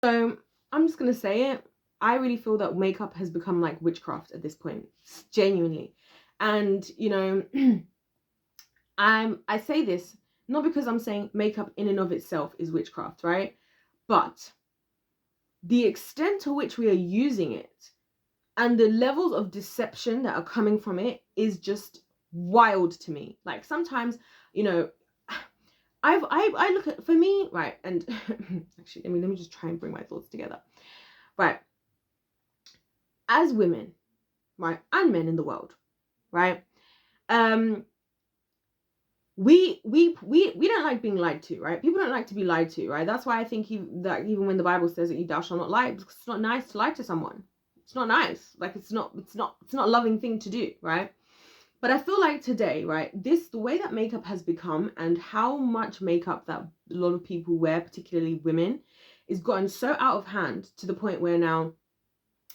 So I'm just gonna say it. I really feel that makeup has become like witchcraft at this point, genuinely. And you know, I say this not because I'm saying makeup in and of itself is witchcraft, right? But the extent to which we are using it and the levels of deception that are coming from it is just wild to me. Like sometimes, you know, I look at, for me, right, and actually let me just try and bring my thoughts together. Right. As women, right, and men in the world, right? We don't like being lied to, right? People don't like to be lied to, right? That's why I think that even when the Bible says that you thou shalt not lie, because it's not nice to lie to someone. It's not nice. Like it's not a loving thing to do, right? But I feel like today, right, the way that makeup has become and how much makeup that a lot of people wear, particularly women, is gotten so out of hand to the point where now,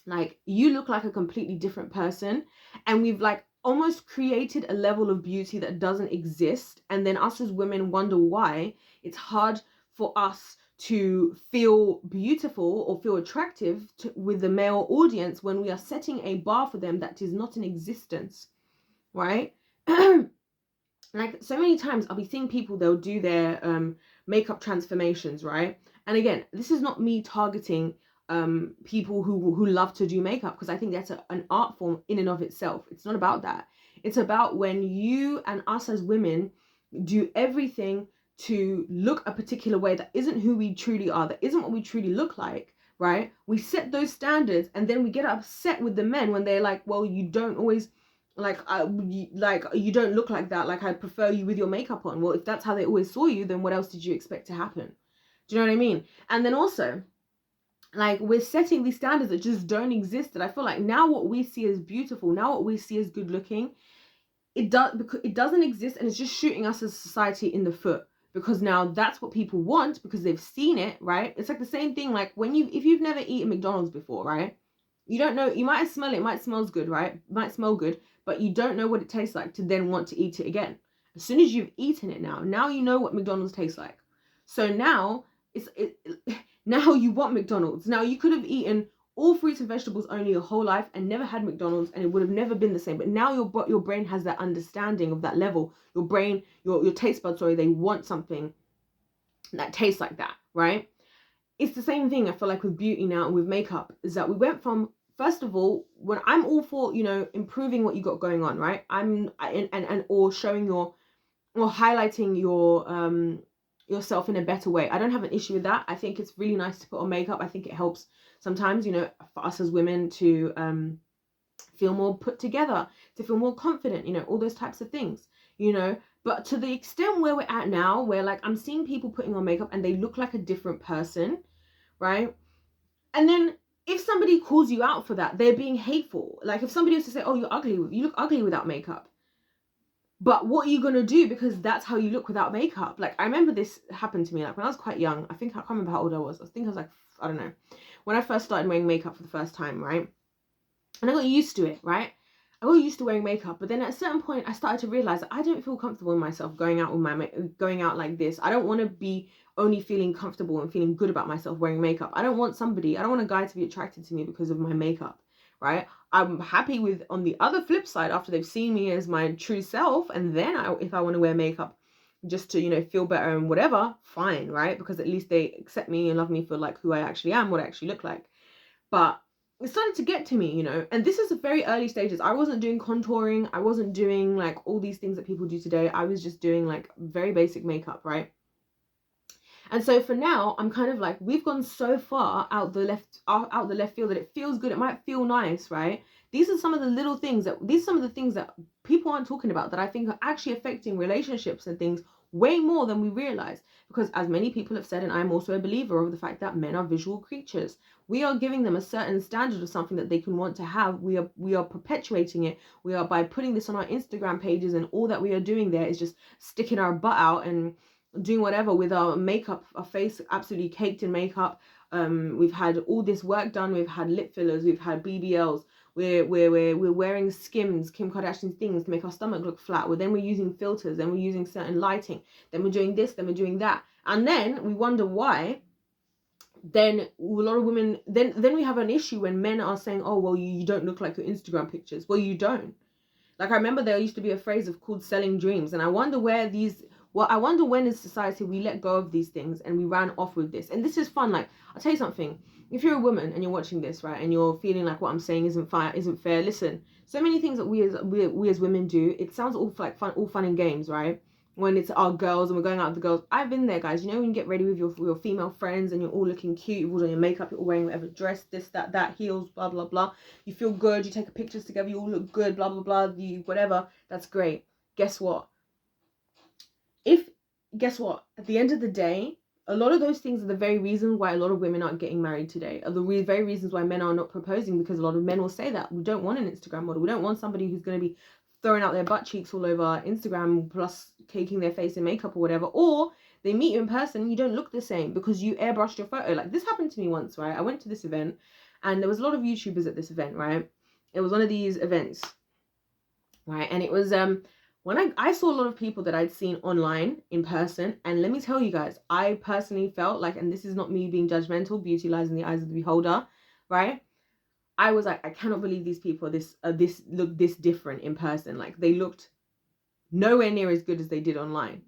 like, you look like a completely different person, and we've like almost created a level of beauty that doesn't exist, and then us as women wonder why it's hard for us to feel beautiful or feel attractive with the male audience when we are setting a bar for them that is not in existence, right? Like so many times I'll be seeing people, they'll do their makeup transformations, right? And again, this is not me targeting people who love to do makeup, because I think that's an art form in and of itself. It's not about that. It's about when you and us as women do everything to look a particular way that isn't who we truly are, that isn't what we truly look like, right? We set those standards, and then we get upset with the men when they're like, well, you don't always like you don't look like that, like I prefer you with your makeup on. Well, if that's how they always saw you, then what else did you expect to happen? Do you know what I mean? And then also, like, we're setting these standards that just don't exist. And I feel like now what we see as beautiful, now what we see as good looking, it doesn't exist, and it's just shooting us as a society in the foot, because now that's what people want because they've seen it, right? It's like the same thing, like if you've never eaten McDonald's before, right? You don't know, you might smell it, might smells good, right? It might smell good, but you don't know what it tastes like to then want to eat it again. As soon as you've eaten it, now you know what McDonald's tastes like. So now now you want McDonald's. Now you could have eaten all fruits and vegetables only your whole life and never had McDonald's, and it would have never been the same. But now your brain has that understanding of that level. Your brain, your taste buds, sorry, they want something that tastes like that, right? It's the same thing I feel like with beauty now and with makeup, is that we went from, first of all, when I'm all for, you know, improving what you got going on, right? Or showing your, or highlighting your yourself in a better way. I don't have an issue with that. I think it's really nice to put on makeup. I think it helps sometimes, you know, for us as women to feel more put together, to feel more confident, you know, all those types of things, you know. But to the extent where we're at now, where like I'm seeing people putting on makeup and they look like a different person, right? And then if somebody calls you out for that, they're being hateful. Like if somebody was to say, oh, you're ugly, you look ugly without makeup. But what are you going to do? Because that's how you look without makeup. Like I remember this happened to me like when I was quite young. I can't remember how old I was. I think I was like, I don't know. When I first started wearing makeup for the first time, right? And I got used to it, right? I got used to wearing makeup, but then at a certain point I started to realize that I don't feel comfortable in myself going out like this. I don't want to be only feeling comfortable and feeling good about myself wearing makeup. I don't want a guy to be attracted to me because of my makeup, right? I'm happy with, on the other flip side, after they've seen me as my true self, and then if I want to wear makeup just to, you know, feel better and whatever, fine, right? Because at least they accept me and love me for like who I actually am, what I actually look like. But it started to get to me, you know, and this is a very early stages. I wasn't doing contouring. I wasn't doing like all these things that people do today. I was just doing like very basic makeup, right? And so for now, I'm kind of like, we've gone so far out the left field that it feels good. It might feel nice, right? These are some of the little things that people aren't talking about that I think are actually affecting relationships and things way more than we realize. Because as many people have said, and I'm also a believer of the fact that men are visual creatures. We are giving them a certain standard of something that they can want to have. We are perpetuating it. We are, by putting this on our Instagram pages, and all that we are doing there is just sticking our butt out and doing whatever with our makeup, our face absolutely caked in makeup. We've had all this work done. We've had lip fillers. We've had BBLs. We're wearing Skims, Kim Kardashian things to make our stomach look flat. We're using filters. Then we're using certain lighting. Then we're doing this. Then we're doing that. And then we wonder why then a lot of women, then we have an issue when men are saying, oh, well, you don't look like your Instagram pictures. Well, you don't. Like, I remember there used to be a phrase called selling dreams. And I wonder where I wonder when in society we let go of these things and we ran off with this. And this is fun. Like, I'll tell you something. If you're a woman and you're watching this, right, and you're feeling like what I'm saying isn't fair, listen. So many things that we as women do, it sounds all like all fun and games, right? When it's our girls and we're going out with the girls. I've been there, guys. You know, when you get ready with your female friends and you're all looking cute, you've all done your makeup, you're all wearing whatever dress, this, that, heels, blah, blah, blah. You feel good, you take pictures together, you all look good, blah, blah, blah, you whatever. That's great. Guess what? Guess what? At the end of the day, a lot of those things are the very reasons why a lot of women aren't getting married today. Are the very reasons why men are not proposing, because a lot of men will say that. We don't want an Instagram model. We don't want somebody who's going to be throwing out their butt cheeks all over Instagram plus caking their face in makeup or whatever. Or they meet you in person and you don't look the same because you airbrushed your photo. Like, this happened to me once, right? I went to this event and there was a lot of YouTubers at this event, right? It was one of these events, right? And it was when I saw a lot of people that I'd seen online in person, and let me tell you guys, I personally felt like, and this is not me being judgmental, beauty lies in the eyes of the beholder, right? I was like, I cannot believe these people this look this different in person. Like, they looked nowhere near as good as they did online.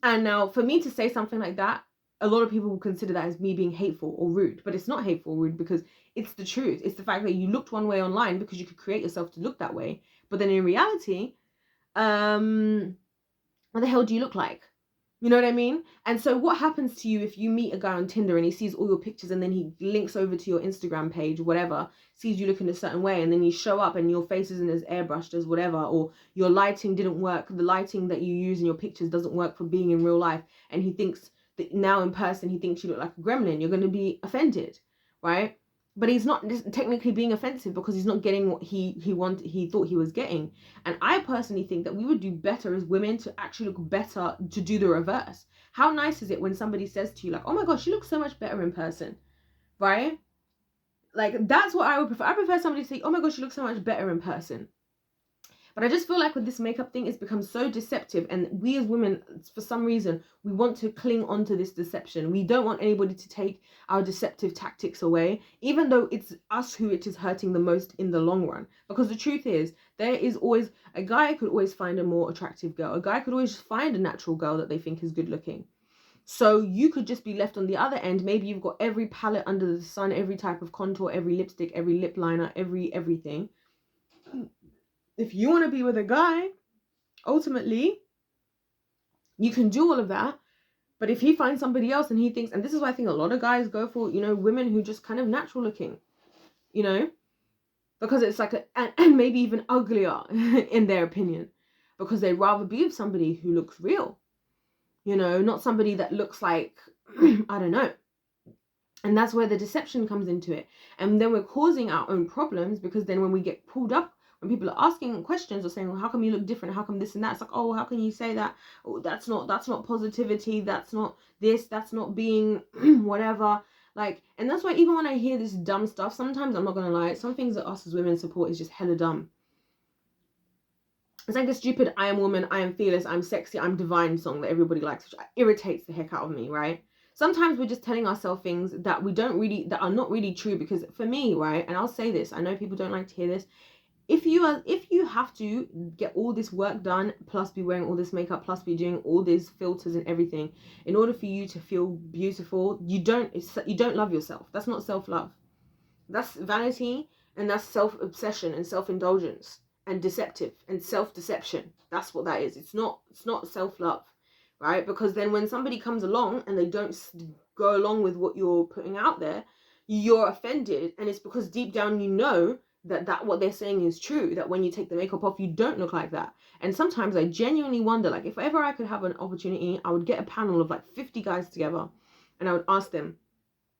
And now for me to say something like that, a lot of people will consider that as me being hateful or rude, but it's not hateful or rude, because it's the truth. It's the fact that you looked one way online because you could create yourself to look that way. But then in reality, what the hell do you look like? You know what I mean? And so what happens to you if you meet a guy on Tinder and he sees all your pictures and then he links over to your Instagram page, whatever, sees you looking a certain way, and then you show up and your face isn't as airbrushed as whatever, or your lighting didn't work, the lighting that you use in your pictures doesn't work for being in real life, and he thinks that now in person he thinks you look like a gremlin, you're going to be offended, right? But he's not technically being offensive because he's not getting what he thought he was getting. And I personally think that we would do better as women to actually look better, to do the reverse. How nice is it when somebody says to you, like, oh my gosh, you look so much better in person, right? Like, that's what I would prefer. I prefer somebody to say, oh my gosh, you look so much better in person. But I just feel like with this makeup thing, it's become so deceptive. And we as women, for some reason, we want to cling on to this deception. We don't want anybody to take our deceptive tactics away, even though it's us who it is hurting the most in the long run. Because the truth is, there is always, a guy could always find a more attractive girl. A guy could always find a natural girl that they think is good looking. So you could just be left on the other end. Maybe you've got every palette under the sun, every type of contour, every lipstick, every lip liner, everything. If you want to be with a guy, ultimately, you can do all of that. But if he finds somebody else and he thinks, and this is why I think a lot of guys go for, you know, women who just kind of natural looking, you know, because it's like, and maybe even uglier in their opinion, because they'd rather be with somebody who looks real, you know, not somebody that looks like, I don't know. And that's where the deception comes into it. And then we're causing our own problems, because then when we get pulled up, when people are asking questions or saying, well, how come you look different? How come this and that? It's like, oh, how can you say that? Oh, that's not positivity. That's not this. That's not being whatever. Like, and that's why even when I hear this dumb stuff, sometimes, I'm not going to lie, some things that us as women support is just hella dumb. It's like the stupid I am woman, I am fearless, I'm sexy, I'm divine song that everybody likes, which irritates the heck out of me, right? Sometimes we're just telling ourselves things that that are not really true. Because for me, right, and I'll say this, I know people don't like to hear this, if you have to get all this work done, plus be wearing all this makeup, plus be doing all these filters and everything, in order for you to feel beautiful, you don't love yourself. That's not self-love. That's vanity, and that's self-obsession and self-indulgence and deceptive and self-deception. That's what that is. It's not self-love, right? Because then when somebody comes along and they don't go along with what you're putting out there, you're offended, and it's because deep down you know that what they're saying is true, that when you take the makeup off, you don't look like that. And sometimes I genuinely wonder, like, if ever I could have an opportunity, I would get a panel of like 50 guys together, and I would ask them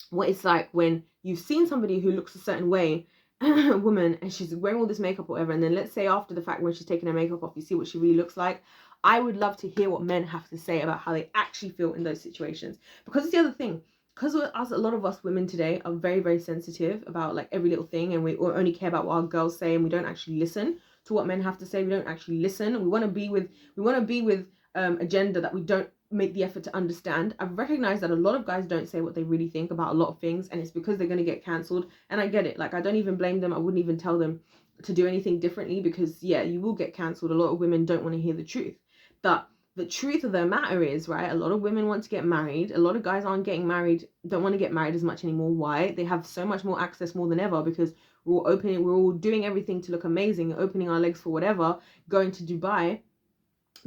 what it's like when you've seen somebody who looks a certain way, a woman, and she's wearing all this makeup or whatever, and then let's say after the fact, when she's taking her makeup off, you see what she really looks like. I would love to hear what men have to say about how they actually feel in those situations. Because it's the other thing, because a lot of us women today are very, very sensitive about like every little thing, and we only care about what our girls say, and we don't actually listen to what men have to say. We don't actually listen. We want to be with a gender that we don't make the effort to understand. I've recognized that a lot of guys don't say what they really think about a lot of things, and it's because they're going to get cancelled. And I get it. Like, I don't even blame them. I wouldn't even tell them to do anything differently, because yeah, you will get cancelled. A lot of women don't want to hear the truth. But the truth of the matter is, right, a lot of women want to get married. A lot of guys aren't getting married, don't want to get married as much anymore. Why? They have so much more access, more than ever, because we're all doing everything to look amazing, opening our legs for whatever, going to Dubai,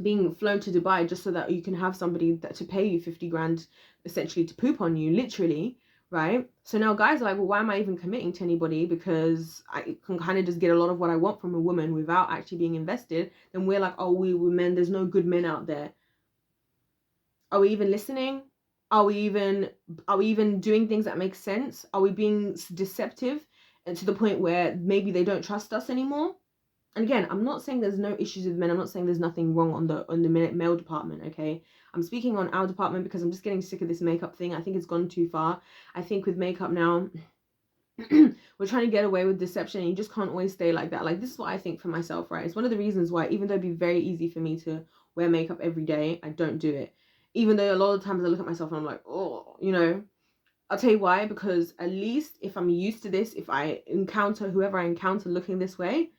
being flown to Dubai just so that you can have somebody that to pay you 50 grand essentially to poop on you, literally, right? So now guys are like, well, why am I even committing to anybody, because I can kind of just get a lot of what I want from a woman without actually being invested. Then we're like, oh, we men, there's no good men out there. Are we even listening? Are we even doing things that make sense? Are we being deceptive, and to the point where maybe they don't trust us anymore? And again, I'm not saying there's no issues with men. I'm not saying there's nothing wrong on the male department, okay? I'm speaking on our department because I'm just getting sick of this makeup thing. I think it's gone too far. I think with makeup now, we're trying to get away with deception, and you just can't always stay like that. Like, this is what I think for myself, right? It's one of the reasons why, even though it'd be very easy for me to wear makeup every day, I don't do it. Even though a lot of times I look at myself and I'm like, oh, you know. I'll tell you why. Because at least if I'm used to this, if I encounter whoever I encounter looking this way,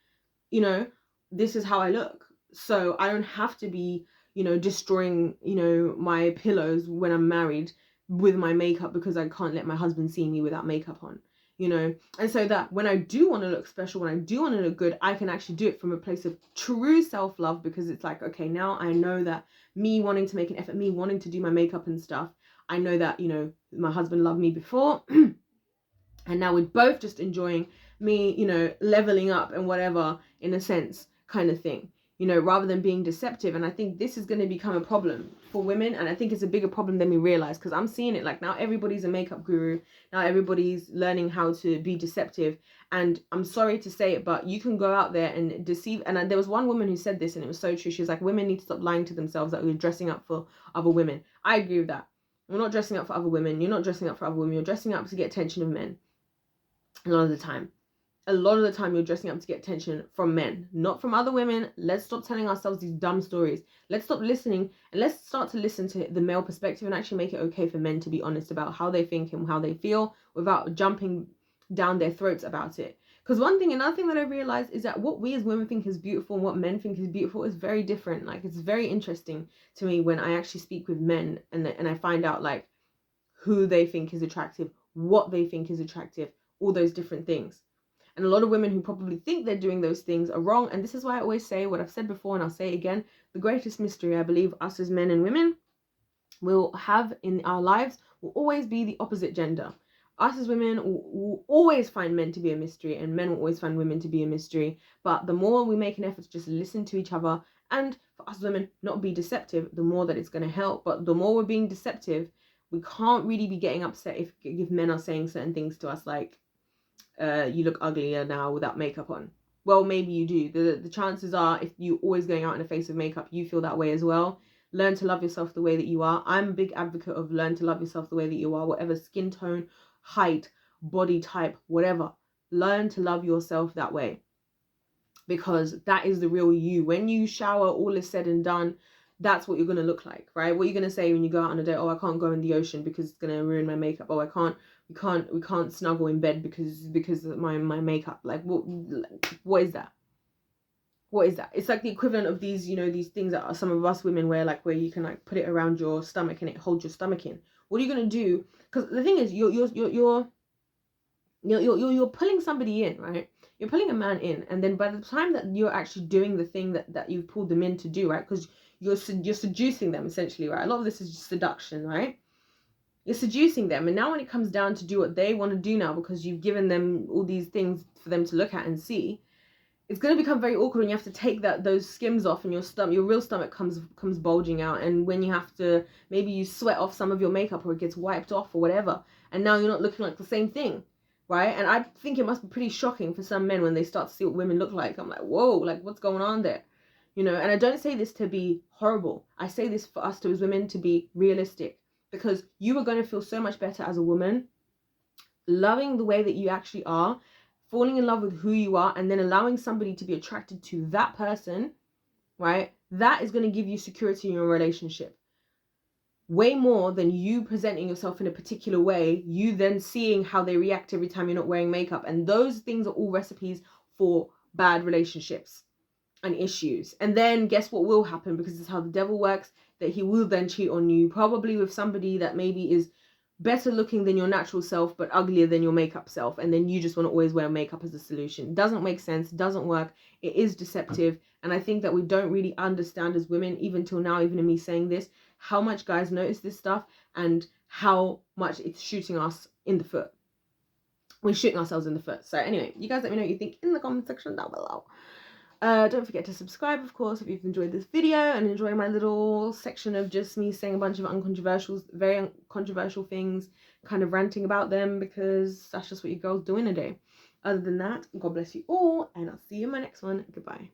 you know, this is how I look. So I don't have to be, you know, destroying, you know, my pillows when I'm married with my makeup, because I can't let my husband see me without makeup on, you know. And so that when I do want to look special, when I do want to look good, I can actually do it from a place of true self-love, because it's like, okay, now I know that me wanting to make an effort, me wanting to do my makeup and stuff, I know that, you know, my husband loved me before and now we're both just enjoying me, you know, leveling up and whatever, in a sense, kind of thing, you know, rather than being deceptive. And I think this is going to become a problem for women, and I think it's a bigger problem than we realize, because I'm seeing it like now everybody's a makeup guru, now everybody's learning how to be deceptive. And I'm sorry to say it, but you can go out there and deceive. And there was one woman who said this, and it was so true. She was like, women need to stop lying to themselves that we're dressing up for other women. I agree with that. We're not dressing up for other women. You're not dressing up for other women. You're dressing up to get attention of men. A lot of the time you're dressing up to get attention from men, not from other women. Let's stop telling ourselves these dumb stories. Let's stop listening, and let's start to listen to the male perspective, and actually make it okay for men to be honest about how they think and how they feel, without jumping down their throats about it. Because another thing that I realized is that what we as women think is beautiful and what men think is beautiful is very different. Like, it's very interesting to me when I actually speak with men, and I find out like who they think is attractive, what they think is attractive, all those different things. And a lot of women who probably think they're doing those things are wrong. And this is why I always say what I've said before, and I'll say it again. The greatest mystery, I believe, us as men and women will have in our lives will always be the opposite gender. Us as women will always find men to be a mystery, and men will always find women to be a mystery. But the more we make an effort to just listen to each other, and for us women not be deceptive, the more that it's going to help. But the more we're being deceptive, we can't really be getting upset if men are saying certain things to us like, you look uglier now without makeup on. Well, maybe you do. The chances are, if you're always going out in a face of makeup, you feel that way as well. Learn to love yourself the way that you are. I'm a big advocate of learn to love yourself the way that you are, whatever skin tone, height, body type, whatever. Learn to love yourself that way, because that is the real you. When you shower, all is said and done, that's what you're going to look like, right? What are you going to say when you go out on a date? Oh, I can't go in the ocean because it's going to ruin my makeup. Oh, we can't snuggle in bed because of my makeup. Like, what is that? What is that? It's like the equivalent of these, you know, these things that are some of us women wear, like where you can like put it around your stomach and it holds your stomach in. What are you going to do? Because the thing is, you're pulling somebody in, right? You're pulling a man in, and then by the time that you're actually doing the thing that you've pulled them in to do, right? Because you're seducing them essentially, right? A lot of this is just seduction, right? You're seducing them, and now when it comes down to do what they want to do now, because you've given them all these things for them to look at and see, it's going to become very awkward, and you have to take those skims off, and your real stomach comes bulging out. And when you have to, maybe you sweat off some of your makeup, or it gets wiped off or whatever, and now you're not looking like the same thing, right? And I think it must be pretty shocking for some men when they start to see what women look like. I'm like, whoa, like what's going on there? You know, and I don't say this to be horrible. I say this for us as women to be realistic, because you are going to feel so much better as a woman, loving the way that you actually are, falling in love with who you are, and then allowing somebody to be attracted to that person, right? That is going to give you security in your relationship. way more than you presenting yourself in a particular way, you then seeing how they react every time you're not wearing makeup. And those things are all recipes for bad relationships and issues. And then guess what will happen, because this is how the devil works, that he will then cheat on you, probably with somebody that maybe is better looking than your natural self but uglier than your makeup self, and then you just want to always wear makeup as a solution. Doesn't make sense, doesn't work, it is deceptive. And I think that we don't really understand as women, even till now, even in me saying this, how much guys notice this stuff and how much it's shooting us in the foot. We're shooting ourselves in the foot. So anyway, you guys let me know what you think in the comment section down below. Don't forget to subscribe, of course, if you've enjoyed this video and enjoy my little section of just me saying a bunch of very uncontroversial things, kind of ranting about them, because that's just what you girls do in a day. Other than that, God bless you all, and I'll see you in my next one. Goodbye.